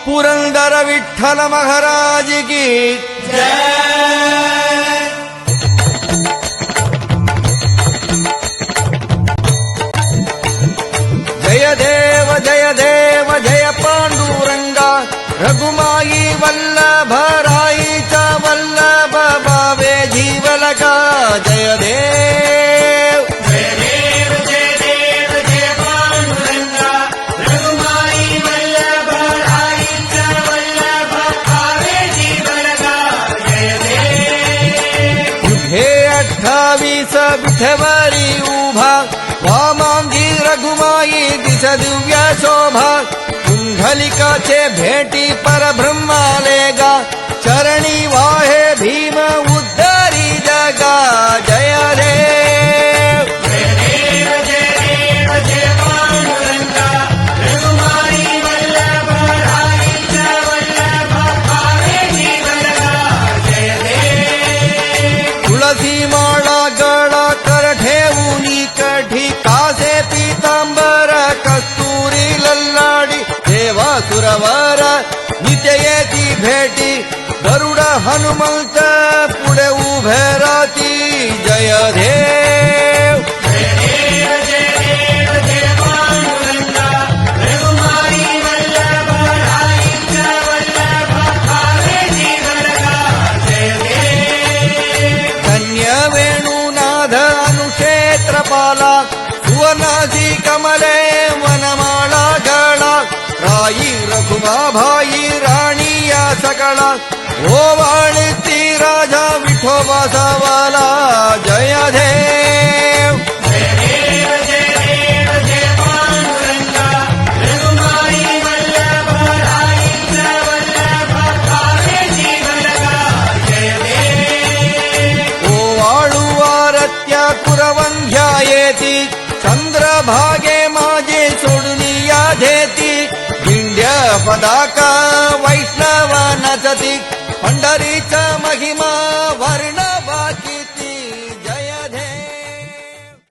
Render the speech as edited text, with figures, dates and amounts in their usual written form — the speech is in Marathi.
पुरंदर विठ्ठल महाराज की जय। जय देव जय देव जय पांडुरंगा रघुमाई वल्लभ राईचा वल्लभ भावे जीवलका जय देव जय देव जय देव जय पांडुरंगा रघुमाई वल्लभ राईचा वल्लभ भावे जीवलका जय देव। हे 28 विठेवरी उभा वामांगी रघुमाई दिस दिव्य शोभा कुंडलिकाचे भेटी परब्रह्मालेगा चरणी वाहे भीम उद्धरी जगा जय देव जय देव जय देव जय पांडुरंगा रघुमाई वल्लभ राईचा वल्लभ भावे जीवलका जय देव। तुळसी माळा गळा कर ठेवूनी कठी कासे पीतांबर कस्तुरी लल्लाडी देवा सुरवर नित्य येती भेटी गरुड हनुमंत पुढे उभे राती जय देव जय देव जय देव जय पांडुरंगा रघुमाई वल्लभ राईचा वल्लभ भावे जीवलका जय देव। धन्य वेणुनाथ अनुक्षेत्रपाला सुवर्णासी कमले वनमाळा गळा राई रघुमा भाई राणी या सकळा ओवाळती राजा विठोबा सवाला जय देव जय देव जय देव जय पांडुरंगा रघुमाई वल्लभ राईचा वल्लभ भावे जीवलका जय देव। ओवाळू आरत्या कुरवंध्या येती चंद्रभागे माझे सोडून या धेती दिंड्य पदाका वैष्णव नचती पंढरीचा महिमा वर्ण